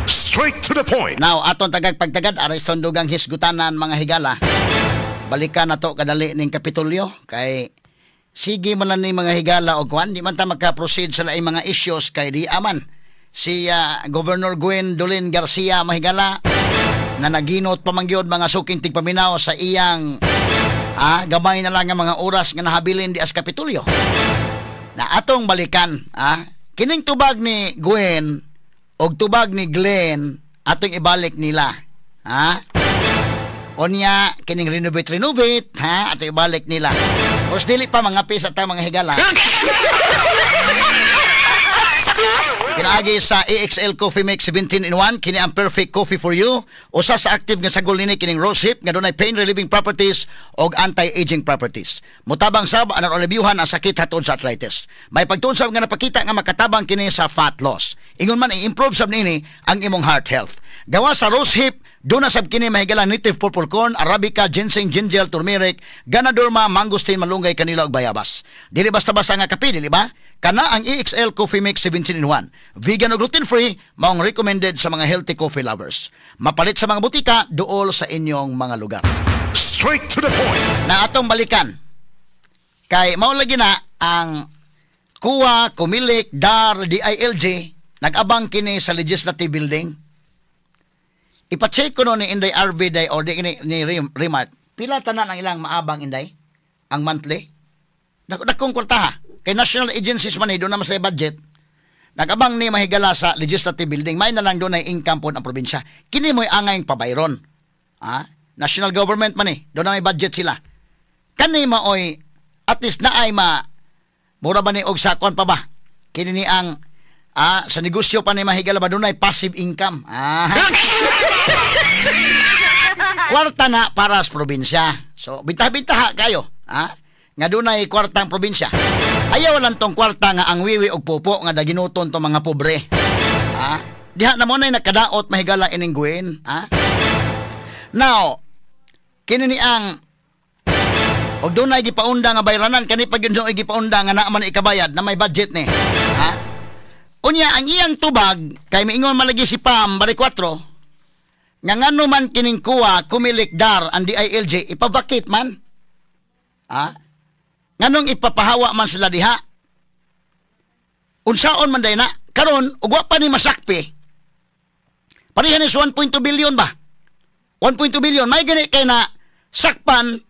Straight to the point. Now, aton tagag pagtagad ariston dugang hisgutanan mga higala. Balikan na to kadali ning Kapitolyo kay sige man lang ni mga higala og kwan di man ta magka-proceed sa laing mga issues kay di aman si Governor Gwendolyn Garcia mahigala na naginot pamangyod mga suking tigpaminaw sa iyang gamay na lang nga mga oras nga nahabilin di as Kapitolyo. Na atong balikan kining tubag ni Gwen og tubag ni Glenn atong ibalik nila. Onya kining renovate ato ibalik nila. Os dili pa mga pisa ta mga higala. Pinaagi sa EXL Coffee Mix 17-in-1 kini ang perfect coffee for you. Usa sa active nga sagol nini kining rosehip nga dunay pain relieving properties og anti-aging properties. Mutabang sab anan olibyuhan ang sakit hatod sa arthritis. May pagtunsab nga napakita nga makatabang kini sa fat loss. Ingon man i-improve sab nini ang imong heart health. Gawa sa rosehip doon na sab kini mahigala native purple corn, arabica, ginseng, ginger, turmeric, ganadorma, mangosteen, malunggay, kanila ug bayabas. Dili basta-basta nga kape, dili ba? Kana ang EXL Coffee Mix 17-in-1. Vegan ug gluten-free, maong recommended sa mga healthy coffee lovers. Mapalit sa mga butika, duol sa inyong mga lugar. Straight to the point. Na atong balikan. Kay mao lagi na ang Kuwa, Kumilik, DAR, DILG, nag-abang kini sa Legislative Building. Ipacheck ko no ni Inday RV day or ni Remark. Pila tanan ang ilang maabang Inday? Ang monthly? Dakong kwarta ha. Kay national agencies man doon naman sa budget. Nag-abang ni mahigala sa Legislative Building. May na lang doon ay income po ng probinsya. Kini mo'y angayng pabayron. National government man doon na may budget sila. Kani maoy at least na ay mura ba ni og sakon pa ba? Kini ni ang sa negosyo pa ni mahigala ba doon ay passive income. Kwarta na para sa probinsya. So, bintah-bintaha kayo. Nga doon ay kwartang probinsya. Ayaw lang tong kwarta nga ang wiwi og pupo nga daginuton tong mga pobre. Diha na mo na nakadaot mahigala ining Gwen. Now, kini ni ang og doon ay gipaunda nga bayranan kani pag yun ay gipaunda nga naaman ikabayad na may budget ni. Unya ang iyang tubag kay miingon malagi si Pam bari 4 nga ngano man kining Kuwa, Kumilik, DAR ang DILG ipabakit man. Nganong ipapahawa man sila diha? Unsaon man day na karon ug wa pa ni masakpi. Pareha ni 1.2 billion ba? 1.2 billion may gani kay na sakpan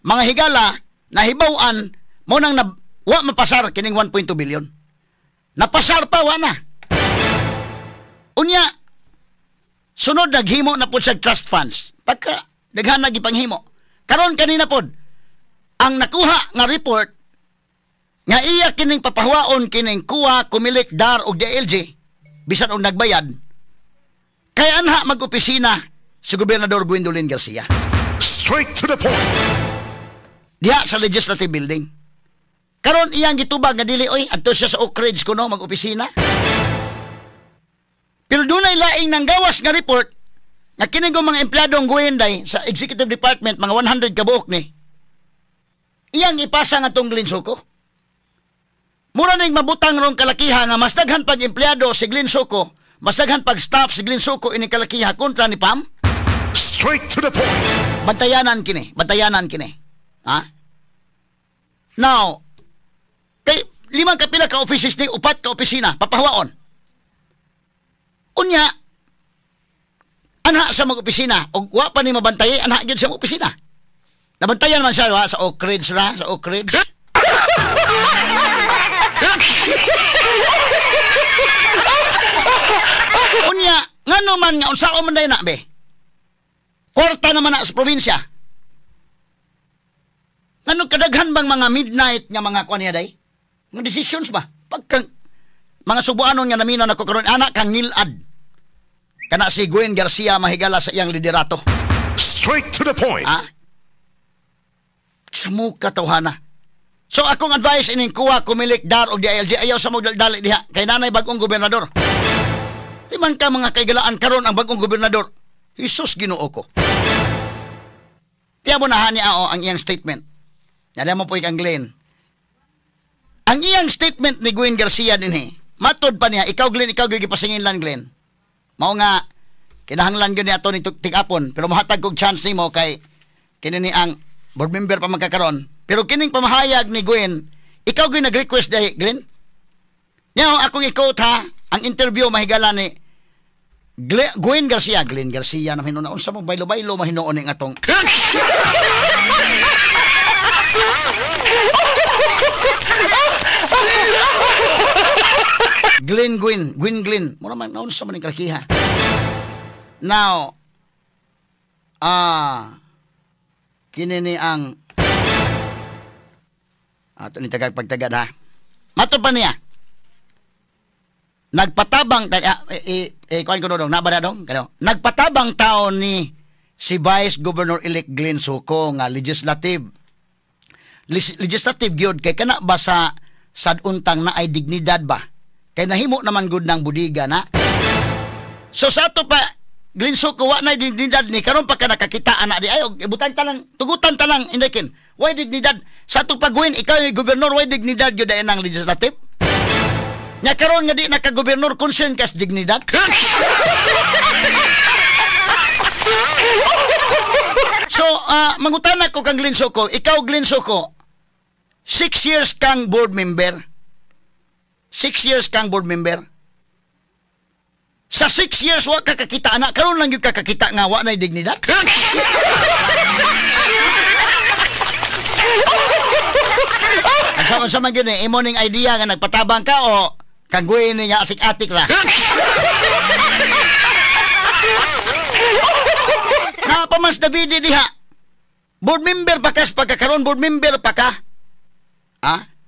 mga higala na hibaw-an mo nang wa mapasar kining 1.2 billion. Napasar pa wa na. Unya sunod naghimo na pod sa trust funds. Pagka daghan na gipanghimo. Karon kanina pod ang nakuha nga report nga iya kining papahuwaon kining Kuwa, Kumilik, DAR ug DILG bisan og nagbayad. Kay anha mag-opisina si Gobernador Gwendolyn Garcia. Straight to the point. Diha sa Legislative Building. Karon iyang gitubag nga dili oy adto siya sa Oak Ridge kuno mag-opisina. Pero dunay laing nang gawas nga report nga kining mga empleyadong Gwenday sa Executive Department mga 100 kabuok ni. Iyang ipasa nga tong Glenn Suko. Mura ning mabutang rong kalakiha nga mas daghan pag empleyado si Glenn Suko, mas daghan pag staff si Glenn Suko ini kalakiha kontra ni Pam. Straight to the point. Bantayanan kini. Now, kay 5 kapila ka offices ni 4 ka opisina papahawaon. Unya anha sa mga opisina og wa pa ni mabantay anha gyud sa mga opisina. Nabantayan man siya sa Oak Ridge sa Oak Ridge. Unya ngano man nga unsaon man day na be? Kwarta naman na sa probinsya. Ngano kadaghan bang mga midnight nga mga kuan niya day? Mga decisions ba? Pagka mga subuanon nga naminaw na ko karon anak kang ngilad. Kana si Gwen Garcia mahigala sa iyang liderato. Straight to the point. Sa muka tawhana. So akong advice ining Kuwa, Kumilik, DAR o DILG ayaw sa magdali diha kay nanay bagong gobernador. Di man ka mga kaigalaan karon ang bagong gobernador. Jesus Ginoo ko. Tiya mo na niya ang iyang statement. Nada mo po ikang Glenn. Ang iyang statement ni Gwen Garcia din matod pa niya, ikaw Glenn, ikaw gigipasinginlan Glenn. Mao nga kinahanglan gyud ni ato ni tig-apon pero mohatag kog chance nimo kay kini ni ang board member pa magkakaron. Pero kining pamahayag ni Gwen, ikaw gyud nag-request dai, Glenn. Nya akong i-quote ha, ang interview mahigala ni Gwen Garcia na hinuon unsa mo baylo-baylo mahinuon ning atong Gwen. Mura man naon sa man ning kalakiha. Now, kini ni ang ato ni tagag pagtagad ha. Mato pa niya. Nagpatabang kuan ko dong nabada dong kano. Nagpatabang taon ni si Vice Governor elect Glenn Suko nga legislative gyud kay kana ba sa saduntang na ay dignidad ba? Kay nahimo naman gud ng budiga na. So sa ato pa Glenn Suko wa na dignidad ni karon pa ka nakakita ana di ay ibutan ta lang tugutan ta lang indekin. Why dignidad? Sa ato pagwin ikaw yung gobernador why dignidad gyud ay nang legislative? Nya karon nga di naka-gobernador concern kas dignidad. So mangutana ko kang Glenn Suko, ikaw Glenn Suko 6 years kang board member. 6 years kang board member. Sa 6 years wa ka kakita ana, karon lang gyud ka kakita nga wa na dignidad. Ang sama gyud ni imo ning idea nga nagpatabang ka o kangguin niya atik-atik ra. Na pamas David diha. Board member pa kas pagkakaroon board member pa ka.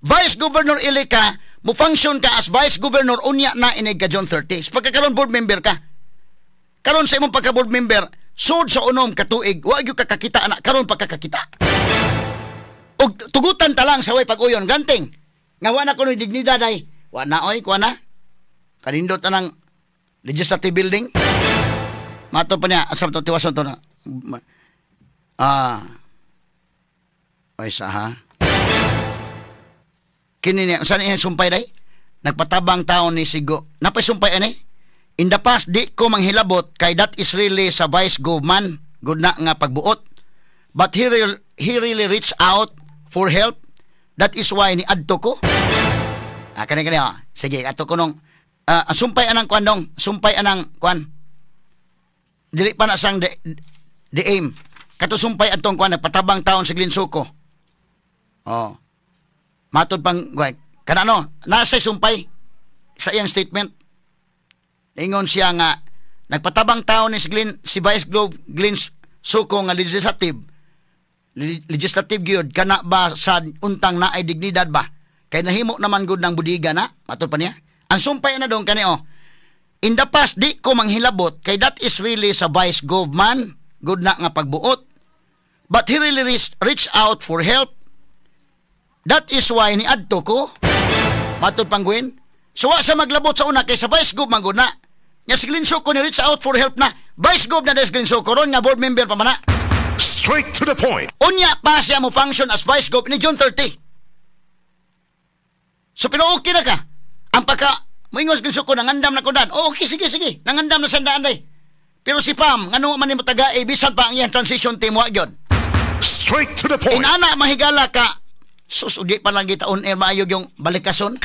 Vice Governor elect ka, mo function ka as Vice Governor unya na inig ka John 30. Pagkakaroon board member ka. Karon sa imong pagka board member, sud sa unom ka tuig, wa gyud ka kakita ana, karon pa ka kakita. Og tugutan ta lang sa way pag-uyon ganting. Nga wa na kuno dignidad ay. Wa na oy, kuha na. Kanindot anang legislative building. Mato pa niya, asam to tiwason to na. Oy sa ha. Kini niya, saan niya sumpay day? Nagpatabang taon ni Sigo. Napay sumpay ani? In the past, di ko manghilabot kay that is really sa vice government. Good na nga pagbuot. But he really reached out for help. That is why ni adto ko. Kani sige, ato ko nung sumpay anang kwan dong. Sumpay anang kwan. Dili pa na sang the aim. Kato sumpay atong kwan, nagpatabang taon sa Glenn Suko. Matod pang, kanano, nasa sumpay sa iyang statement. Ingon siya nga, nagpatabang taon ni si Vice Glenn Suko nga legislative gyud kana ba sa untang na ay dignidad ba? Kay nahimo naman gud ng budiga na, matod pa niya. Ang sumpay na dong kani in the past, di ko manghilabot kay that is really sa vice government, good na nga pagbuot. But he really reached out for help. That is why ni adto ko. Matod pangguin. So wa sa maglabot sa una kay sa vice government gud na. Nya si Glenn Suko ni reach out for help na. Vice government na des Glenn Suko ron nga board member pa man na. Straight to the point. Unya pa siya mo function as vice government ni June 30. So pero okay na ka. Ang pagka moingos Glenn Suko nangandam na kudan. Okay sige. Nangandam na sandaan day. Pero si Pam ngano man ni mataga bisan pa ang iyang transition team wa gyud. Straight to the point. Inana mahigala ka. Susudi pa lang kita on air maayog yung balikason.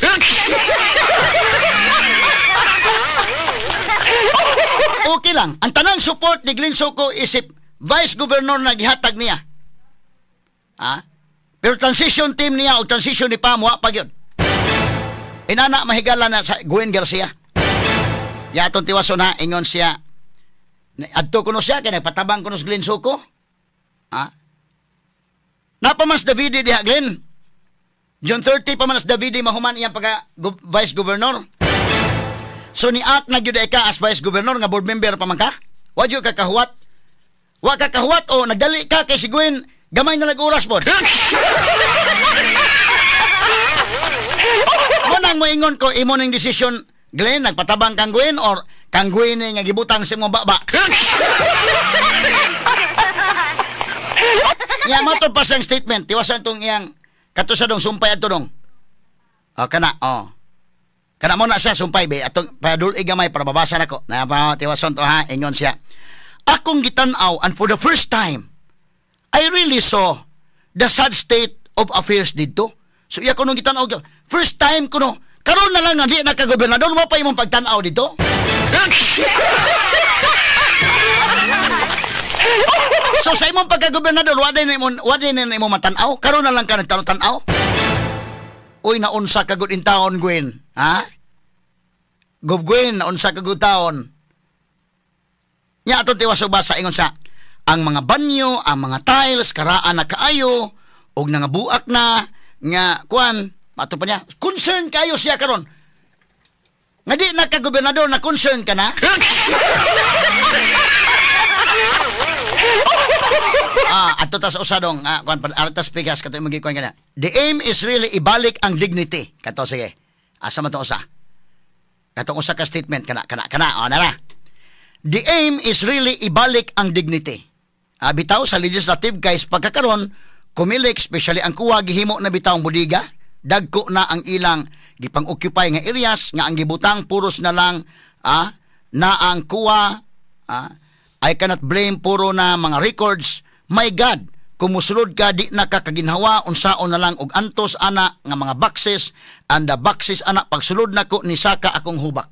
Okay lang. Ang tanang support ni Glenn Suko isip Vice Governor na gihatag niya. Pero transition team niya o transition ni Pam wa pa gyud. Inana mahigala na sa Gwen Garcia. Yaton tiwason na ingon siya. Adto kuno siya kay nagpatabang kuno sa Glenn Suko. Napamas Davide diha Glenn. June 30 pa man as Davide mahuman iyang pagka Vice Governor. So ni ak na gyud ka as Vice Governor nga board member pa man ka? Wa gyud ka kahuwat. Wa ka kahuwat o nagdali ka kay si Gwen gamay na nag-oras pod. Munang moingon ko imo ning decision Glenn nagpatabang kang Gwen or kang Gwen nga gibutang sa imong baba. Nya matod pa siyang statement tiwasan tong iyang katusadong sumpay adto dong. Kana. Kana mo na siya sumpay be atong padul-ig gamay para babasa nako. Na pa tiwason to ha, ingon siya. Akong gitan-aw and for the first time I really saw the sad state of affairs dito. So iya ko nung gitan-aw first time ko no. Karon na lang nga di naka-gobernador mo pa imong pagtan-aw dito. So sa imong pagka-gobernador wa din na imong matan-aw. Karon na lang ka nagtan-aw. Uy, naunsa ka gud in taon, Gwen. Ha? Gwen, naunsa ka gud taon. Nya aton tiwas basa ingon sa ang mga banyo, ang mga tiles karaan na kaayo og nangabuak na nga kuan, mato pa niya. Concern kayo siya karon. Nga di naka-gobernador na concern ka na. Ato tas usadong kuan altas pikas kato imong gikuan kana. The aim is really ibalik ang dignity. Kato sige. Asa man to usa? Katong usa ka statement kana nara. The aim is really ibalik ang dignity. Bitaw sa legislative guys pagkakaron kumilik especially ang kuwa gihimo na bitawng budiga, dagko na ang ilang gipang-occupy nga areas nga ang gibutang puros na lang na ang kuwa I cannot blame puro na mga records. My God, kung musulod ka di nakakaginhawa unsaon na lang og antos ana nga mga boxes and the boxes ana pagsulod nako ni saka akong hubak.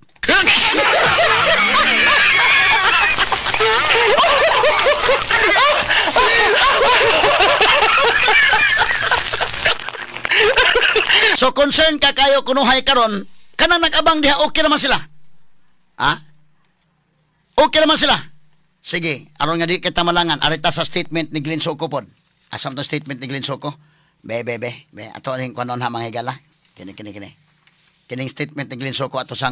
So concern ka kayo kunuhay karon kanang nag-abang diha okay naman sila. Okay naman sila. Sige, aron nga di kita malangan, arita sa statement ni Glenn Soko pod. Asam to statement ni Glenn Soko? Be. Ato ning kunon ha mga higala. Kini. Kining statement ni Glenn Soko ato sa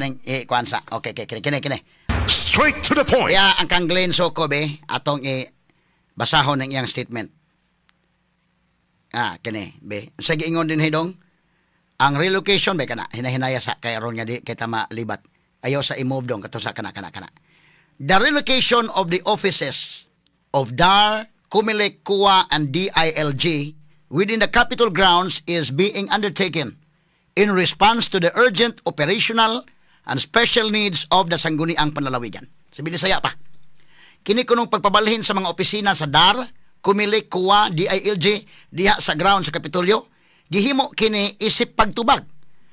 ning kuansa. Okay, kini. Straight to the point. Kaya ang kang Glenn Soko be, atong basahon ng iyang statement. Kini, be. Sige ingon din hidong. Ang relocation be kana, hinahinaya sa kay aron nga di kita malibat. Ayaw sa i-move dong kato sa kana. The relocation of the offices of DAR, Comelec, CUA, and DILG within the Capitol grounds is being undertaken in response to the urgent operational and special needs of the Sangguniang Panlalawigan. Sa Binisaya pa. Kini kunong pagpabalhin sa mga opisina sa DAR, Comelec, CUA, DILG, diha sa ground sa Kapitolyo, gihimo kini isip pagtubag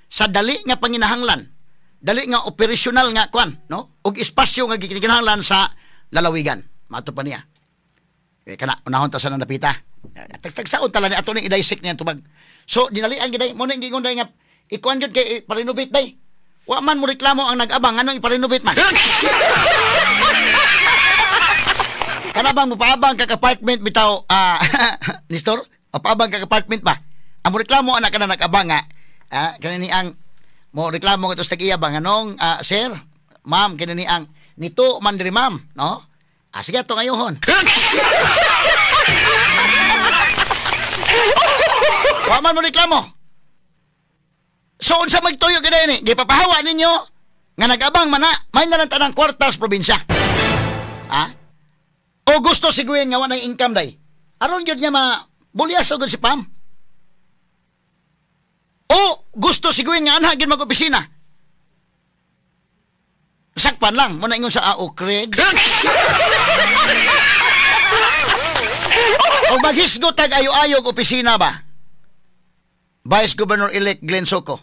sa dali nga panginahanglan. Dali nga operational nga kwan, no? Og espasyo nga gikinahanglan sa lalawigan. Mato pa niya. Kana unahon ta sa napita. Tagsaon tala ni ato ning i-dissect niya tubag. So dinalian giday mo ning gingon day nga ikuan jud kay pa-renovate day. Wa man mo reklamo ang nag-abang anong i-renovate man. Kana bang mopaabang ka apartment bitaw Nestor? O paabang ka apartment ba? Ang mo reklamo anak kana nag-abang nga kanini ang mo reklamo nga tos tag-iya bang anong sir, ma'am kinini ang nito man diri ma'am, no? Sige to ngayon. Wa man mo reklamo. So unsa magtuyo gid ni? Gipapahawa ninyo nga nag-abang man na may nga tanang kwartas probinsya. O gusto siguin nga wanay income day. Aron gyud niya bulyaso gud si Pam. O gusto siguin nga anha gyud mag-opisina. Sakpan lang mo na ingon sa Craig. O maghisgot tag ayo-ayog opisina ba? Vice Governor-elect Glenn Soko.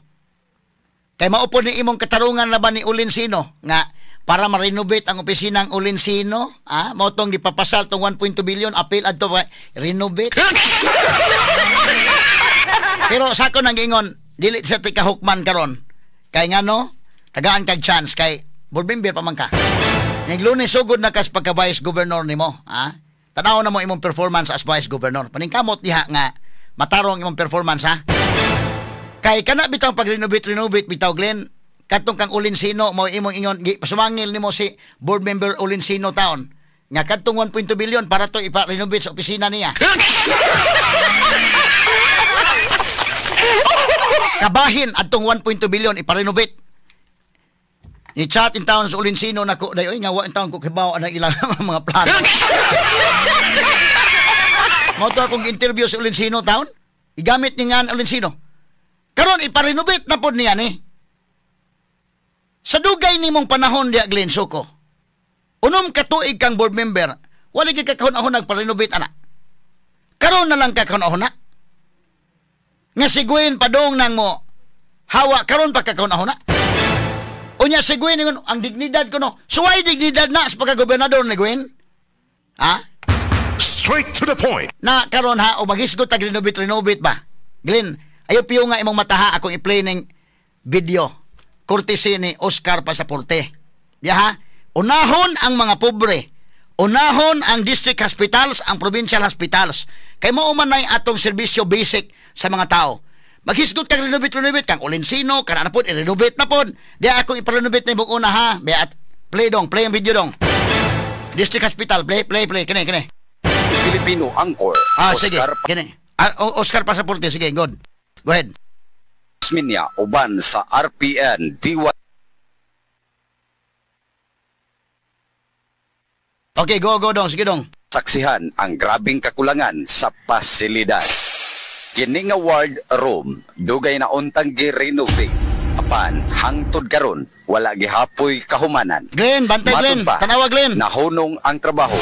Kay maupo ni imong katarungan laban ni Ulinsino nga para ma-renovate ang opisina ng Ulinsino, mao tong gipapasal tong 1.2 billion appeal adto renovate. Pero sa ako nang ingon, dili sa tika hukman karon. Kay ngano, tagaan kag chance kay Bolbimber pa man ka. Ning Lunes sugod na kas pagka vice governor nimo, Tanaw na mo imong performance as vice governor. Paningkamot diha nga matarong imong performance Kay kana bitaw pag renovate bitaw Glenn, katong kang Ulinsino mo imong ingon pasumangil nimo si board member Ulinsino taon. Nga katong 1.2 billion para to ipa-renovate sa opisina niya. Kabahin atong 1.2 billion ipa-renovate. Ni chat in town sa Ulinsino nako dayoy nga wa in town ko kibaw ang ilang mga plano. Mo to akong interview sa Ulinsino town. Igamit ni nga Ulinsino. Karon ipa-renovate na pod niya ni. Sa dugay nimong panahon diya, Glenn Suko, unom katuig kang board member, wala gyud ka kahon-ahon nagpa-renovate ana. Karon na lang ka kahon-ahon na. Nga si Gwen padong nang mo hawa karon pa ka kahon-ahon na. Unya si Gwen ang dignidad ko no. Suway dignidad na sa pagka-gobernador ni Gwen. Ha? Straight to the point. Na karon ha o maghisgot tag renovate ba? Glenn, ayo piyo nga imong mataha akong i-play ning video. Courtesy ni Oscar Pasaporte. Ya ha? Unahon ang mga pobre. Unahon ang district hospitals, ang provincial hospitals. Kay mao man nay atong serbisyo basic sa mga tao. Maghisgot kang renovate kang Olinsino, kana na pod i-renovate na pod. Di akong i-renovate na ibong una ha. Beat, play ang video dong. District hospital, play. Kini. Filipino Anchor. Oscar, sige. Kini. Oscar Pasaporte, sige, good. Go ahead. Minya uban sa RPN DY. Okay, go dong, sige dong. Saksihan ang grabing kakulangan sa pasilidad. Kini nga ward room dugay na untang gi-renovate. Apan hangtod karon wala gihapoy kahumanan. Glenn, bantay Glenn. Tanawa Glenn. Nahunong ang trabaho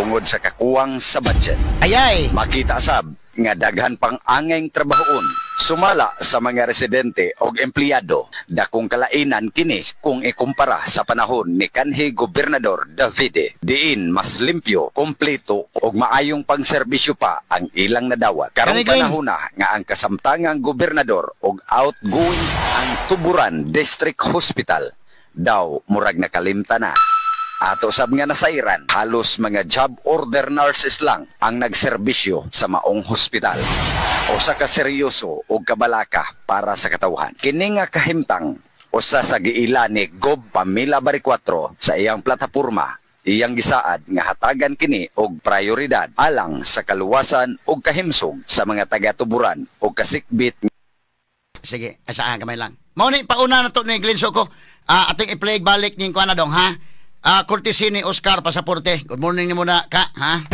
tungod sa kakuwang sa budget. Ayay. Makita sab nga daghan pang angeng trabahoon sumala sa mga residente o empleyado. Dakong kalainan kini kung ikumpara sa panahon ni kanhi Gobernador Davide. Diin mas limpyo, kompleto o maayong pangserbisyo pa ang ilang nadawat. Karong panahon na nga ang kasamtangang gobernador o outgoing ang Tuburan District Hospital daw murag nakalimta na. Ato sab nga nasairan, halos mga job order nurses lang ang nagserbisyo sa maong hospital. O sa kaseryoso o kabalaka para sa katawhan. Kini nga kahimtang usa sa giila ni Gob Pamela Baricuatro sa iyang plataporma, iyang gisaad nga hatagan kini og prioridad alang sa kaluwasan o kahimsog sa mga taga-tuburan o kasikbit. Sige, asaan kamay lang. Mao ni pauna na to ni Glenn Suko. Ating i-play balik ning kuana dong ha. Courtesy ni Oscar Pasaporte. Good morning ni muna ka, ha?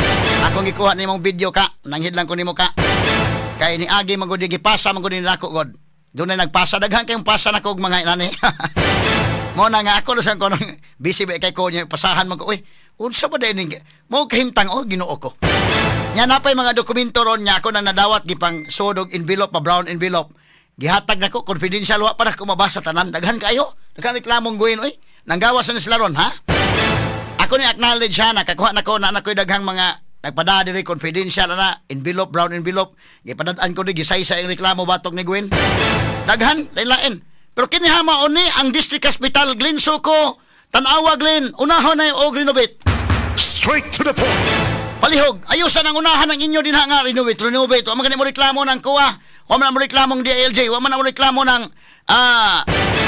Akong gikuha ni mong video ka. Nanghid lang ko ni mo ka. Kay ni Agi magudi gipasa magudi nako god. Doon na nagpasa daghan kayong pasa nako og mga inani. Mo na nga ako sa kono busy ba kay ko niya pasahan man ko. Uy, unsa ba day ning mo kahimtang Ginoo ko. Nya napay mga dokumento ron niya ako nang nadawat gipang sodog envelope pa brown envelope. Gihatag nako confidential wa pa na ko mabasa tanan daghan kayo. Daghan reklamong guin oy. Nanggawas na sila ron, ha? Ako ni acknowledge ha, nakakuha na ko na ako'y daghang mga nagpada diri confidential na envelope, brown envelope. Gipadadaan ko di gisay sa reklamo batok ni Gwen. Daghan, lain-lain. Pero kinihama oni ang district hospital Glenn Suko. Tanawa Glenn, unahon na o renovate. Straight to the point. Palihog, ayusan ang unahan ng inyo din ha nga renovate. Wa man mo reklamo ng kuha. Wa man mo reklamong DILJ. Wa man mo reklamo ng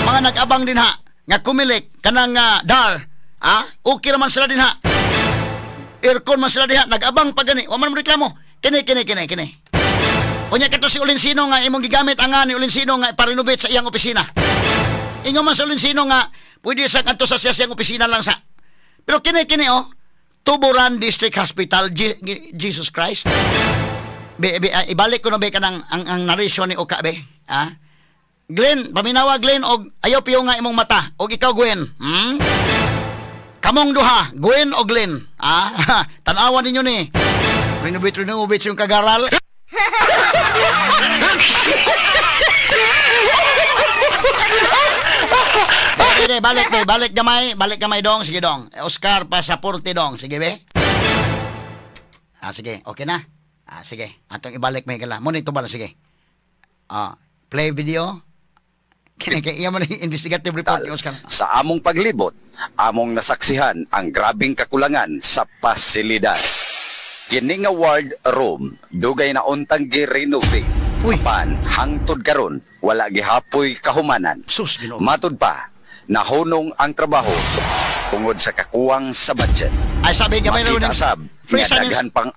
mga nag-abang din ha. Nga kumilik kanang dar okay naman sila din ha, aircon man sila diha, nag-abang pa gani, wa man reklamo. Kini unya kato si Olinsino nga imong gigamit ang ni Olinsino nga pa-renovate sa iyang opisina. Inyo man sa Olinsino nga pwede sa kanto sa siyang opisina lang sa, pero kini Tuburan District Hospital. Jesus Christ, ibalik ko na be kanang ang narration ni Oka be, Glenn, paminawa Glenn og ayaw piyo nga imong mata og ikaw Gwen. Kamong duha, Gwen o Glenn. Tanawan ninyo ni. Renovate yung kagaral. Balik gamay dong, sige dong. Oscar Pasaporte dong, sige be. Sige, okay na. Sige, atong ibalik may kala. Muna ito bala, sige. Play video. Iya mo na investigative report yung Oscar. Sa among paglibot, among nasaksihan ang grabing kakulangan sa pasilidad. Kini nga ward room dugay na untang gi-renovate. Apan hangtod karon wala gihapoy kahumanan. Sus, Ginoo. Matud pa, nahunong ang trabaho tungod sa kakuwang sa budget. Ay sabi gamay na sab. Fresh daghan pang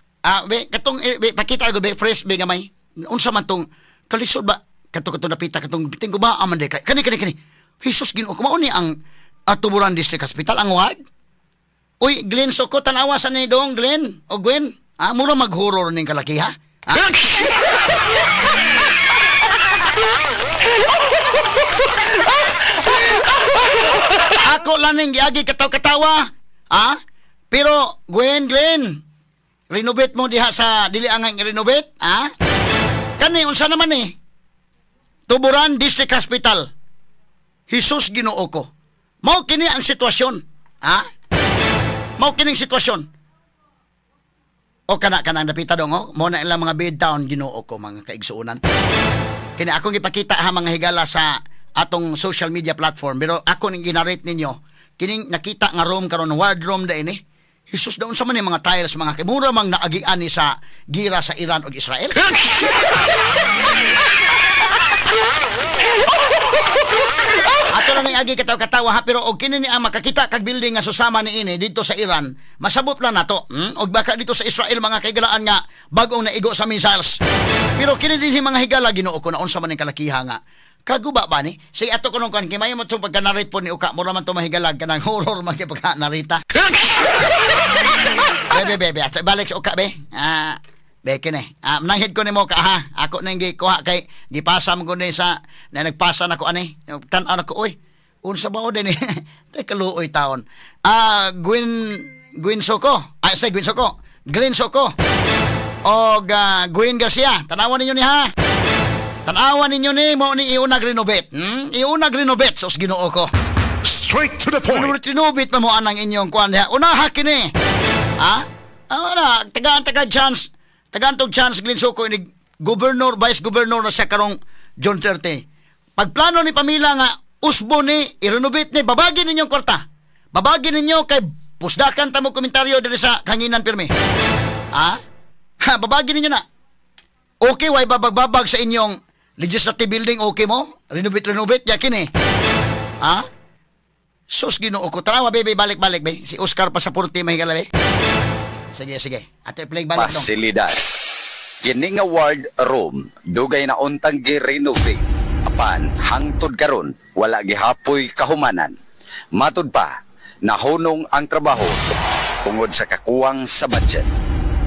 katong pakita ko be fresh be gamay. Unsa man tong kalisod ba? Kato napita katong biting ko ba aman de kani Jesus Ginoo ko mao ni ang Tuburan District Hospital ang ward. Uy Glenn Suko, tanawa sa ni dong Glenn o Gwen, mura mag-horror ning kalaki ha. Ako lang ning giagi katawa-katawa. Ha? Pero Glenn, renovate mo diha sa dili angay renovate, ha? Kani unsa naman eh? Tuburan District Hospital. Jesus Ginoo ko. Mao kini ang sitwasyon, ha? Mao kining sitwasyon. O kanang napita dong, mo na ilang mga bed town Ginoo ko mga kaigsuunan. Kini akong ipakita ha mga higala sa atong social media platform, pero ako ning ginarate ninyo kining nakita nga room karon wardroom da ini. Jesus daw sa man mga tiles mga kimura mang naagian ni sa gira sa Iran ug Israel. Ato lang agi katawa ha, pero og kini ni ang makakita kag building nga susama ni ini dito sa Iran, masabot lang nato. Og baka dito sa Israel mga kaigalaan nga bag-ong naigo sa missiles. Pero kini dinhi mga higala Ginoo ko naon sa man ning kalakiha nga kaguba ba ni? Say ato ko nung kan kimay mo to pagka-narrate po ni Uka mo raman to mahigalag kanang horror man kay pagka-narita. Bebe, ato balik sa Uka be. Be kini. Mananghid ko nimo ka ha. Ako nang gikuha kay gipasam ko ni sa na nagpasa nako ani. Tan-aw nako oy. Unsa ba din ni? Tay kaluoy taon. Gwen Soko. Say Gwen Soko. Glenn Soko. Og Gwen Garcia. Tanawan ninyo ni ha. Tanawan ninyo ni mo ni iunag renovate. Iunag renovate sos Ginoo ko. Straight to the point. Renovate mo anang inyong kuan diha. Unaha kini. Ha? Ana, tagaan chance. Tagantog chance Glenn Soko ni governor, vice governor na siya karong John 30. Pagplano ni Pamila nga usbo ni i-renovate ni babagi ninyong kwarta. Babagi ninyo kay pusdakan ta mo komentaryo diri sa kanginan pirmi. Ha? Babagi ninyo na. Okay way babag sa inyong legislative building, okay mo? Renovate yakin eh. Ha? Sus Ginoo ko. Tara baby, balik be. Si Oscar Pasaporte mahigala be. Sige. Ato i-play balik dong. Pasilidad. Kini nga ward room dugay na untang gi-renovate. Apan hangtod karon wala gihapoy kahumanan. Matud pa nahunong ang trabaho tungod sa kakuwang sa budget.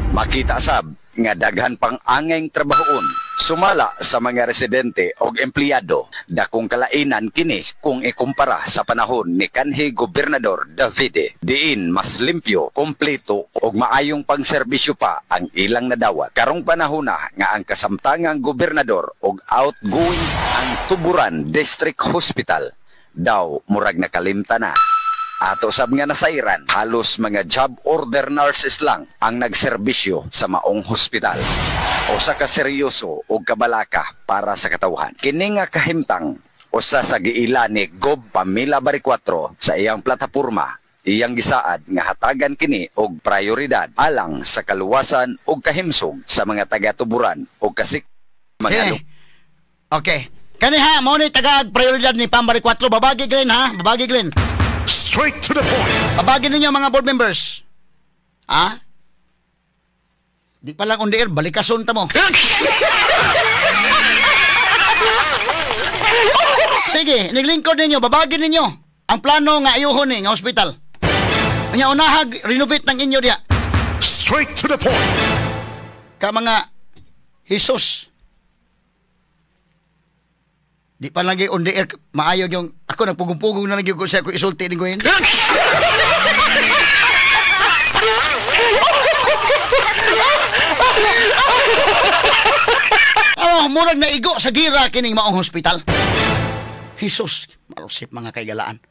Makita sab nga daghan pang angeng trabahoon sumala sa mga residente og empleyado, dakong kalainan kini kung ikumpara sa panahon ni kanhi Gobernador Davide, diin mas limpyo, kompleto og maayong pangserbisyo pa ang ilang nadawat. Karong panahon na nga ang kasamtangang gobernador og outgoing ang Tuburan District Hospital daw murag nakalimta na. Ato sab nga nasairan, halos mga job order nurses lang ang nagserbisyo sa maong hospital. Usa ka seryoso o kabalaka para sa katawhan. Kini nga kahimtang usa sa giila ni Gob Pamila Baricuatro sa iyang plataporma, iyang gisaad nga hatagan kini og prioridad alang sa kaluwasan og kahimsog sa mga taga-Tuburan o kasik mga Okay. Kani ha, mo ni tagag prioridad ni Pam Baricuatro. Babagi Glenn ha, babagi Glenn. Straight to the point. Babagi ninyo mga board members. Ha? Di pa lang on the air, balikason ta mo. Sige, naglingkod ninyo, babagi ninyo ang plano nga ayuhon ni nga hospital. Nya unahag renovate ng inyo diha. Straight to the point. Ka mga Jesus. Di pa lagi on the air, maayog yung ako nagpugong-pugong na lagi ko siya ko isulti ni Gwen. Murag na igo sa gira kining maong hospital. Jesus, marusip mga kaigalaan.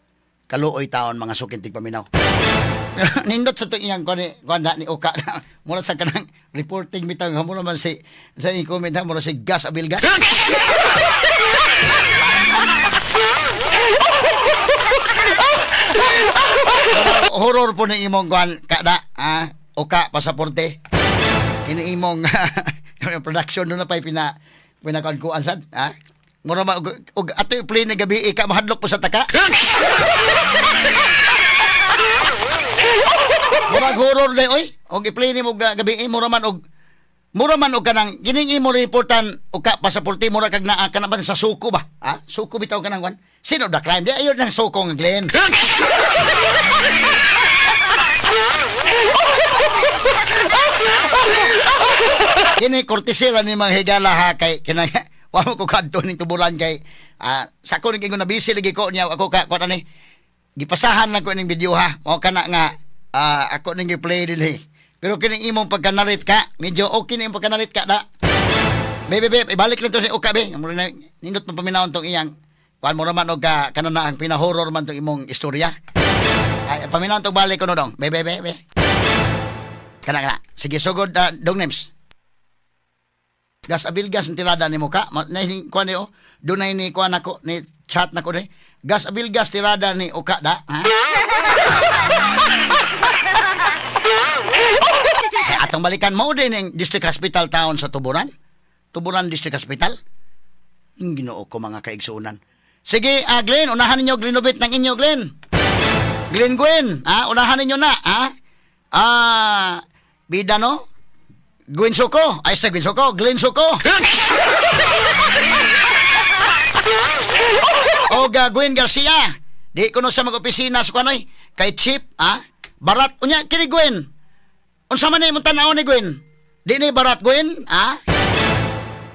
Kaluoy taon mga sukintig paminaw. Nindot sa itong iyang kuwanda ni Uka. Mura sa kanang reporting bitang. Mura man si sa iyong comment ha. Mura si Gas Abilga. Horror po ng imong kuwan kada. Uka Pasaporte. Ini imong production doon na pa'y pinakuan sad. Mura ma og ato i-play na gabi ika mahadlok po sa taka. Murag horror day oy. Og i-play nimo gabi mura man og kanang kining imo reportan og ka Pasaporte mura kag naa kana ba sa suko ba? Ha? Suko bitaw kanang wan. Sino da crime? Di ayo nang suko ng Glenn. Kini kortesela ni mga higala ha kay kinang wa mo ko kadto ning tuburan kay sa ko ning ingon na busy lagi ko niya ako ka ani gipasahan lang ko ning video ha. Mao kana nga ako ning gi-play dinhi. Pero kining imong pagkanalit ka, medyo okay na imong pagkanalit ka da. Bebe, ibalik lang to sa uka be. Nindot mo paminawon tong iyang kuan mo raman og kanana ang pinahorror man tong imong istorya. Ay paminawon tong balik ko no dong. Bebe. Kana. Sige sugod dong names. Gas abilgas ng tirada ni mo ka. Na kuan ni dunay ni kuan ako ni chat nako ni. Gas abilgas tirada ni uka da. Ha? Atong balikan mo din ng District Hospital Town sa Tuburan. Tuburan District Hospital. Ginoo ko mga kaigsuunan. Sige, Glenn, unahan ninyo Glenobit ng inyo, Glenn. Glenn Gwen, unahan ninyo na, bida no? Gwen Soko. Ay, Gwen Soko. Glenn Soko. O Gwen Garcia. Di ko no sa mag-opisina sa kanoy. Kay Chip, Barat. Unya, kini Gwen. Unsa man imong tan-aw ni Gwen? Di ni Barat Gwen,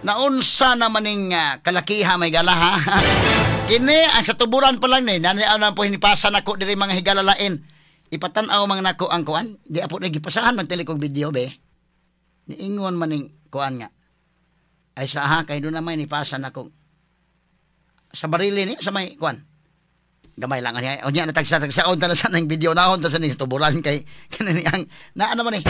Naunsa naman ning kalakiha may gala ha. Kini ang sa tuburan pa lang ni naniaw po hinipasan ako diri mga higalalain. Ipatan-aw mga nako ang kuan. Di apo na gipasahan man tele kog video be. Niingon man ning kuan nga. Ay sa kay do na may nipasan ako. Sa barili ni sa may kuan. Gamay lang niya. O niya natagsa-tagsaon ta na sa nang video nahon ta sa ning tuburan kay kanini ang naa naman eh.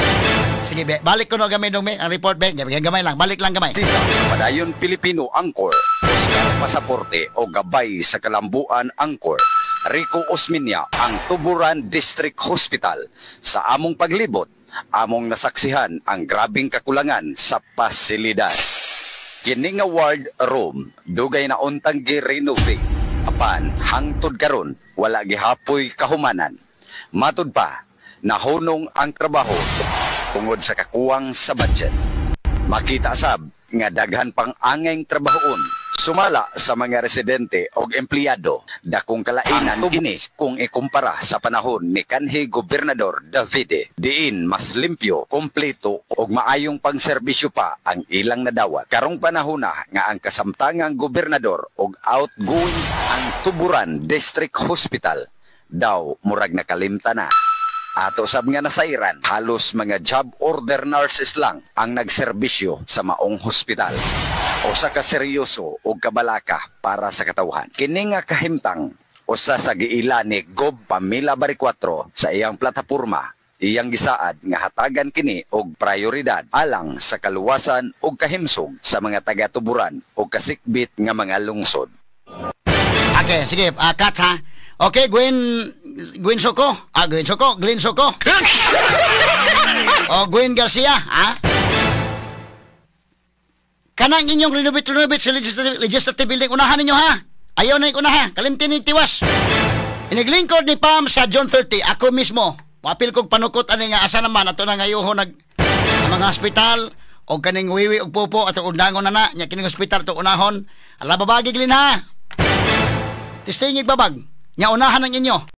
Sige be, balik ko no gamay dong be ang report be. Gamay lang, balik lang gamay. Dito sa Padayon Pilipino Angkor, Oscar Pasaporte o gabay sa Kalambuan Angkor, Rico Osminia ang Tuburan District Hospital. Sa among paglibot, among nasaksihan ang grabing kakulangan sa pasilidad. Kini nga ward room, dugay na untang gi-renovate. Apan hangtod karon wala gihapoy kahumanan. Matud pa nahunong ang trabaho tungod sa kakuwang sa budget. Makita sab nga daghan pang angeng trabahoon sumala sa mga residente og empleyado. Dakong kalainan kini kung ikumpara sa panahon ni kanhi Gobernador Davide. Diin mas limpyo, kompleto og maayong pangserbisyo pa ang ilang nadawat. Karong panahon na nga ang kasamtangang gobernador og outgoing ang Tuburan District Hospital daw murag nakalimta na. Ato sab nga nasairan, halos mga job order nurses lang ang nagserbisyo sa maong hospital. Usa ka seryoso o kabalaka para sa katawhan. Kini nga kahimtang usa sa giila ni Gob Pamela Baricuatro sa iyang plataporma. Iyang gisaad nga hatagan kini og prioridad alang sa kaluwasan og kahimsog sa mga taga-Tuburan o kasikbit nga mga lungsod. Okay, sige, cut ha. Okay, Gwen Soko. Glenn Soko. O Gwen Garcia, Kanang inyong renovate sa legislative building, unahan ninyo ha. Ayaw na unahan, kalimtin ni tiwas. Iniglingkod ni Pam sa John 30, ako mismo. Mapil kog panukot ani nga asa naman ato na ngayoho mga hospital o kaning wiwi og pupo at undangon na nya kining hospital to unahon. Ala babagi Glenn ha. Testingig babag. Nya unahan ang inyo.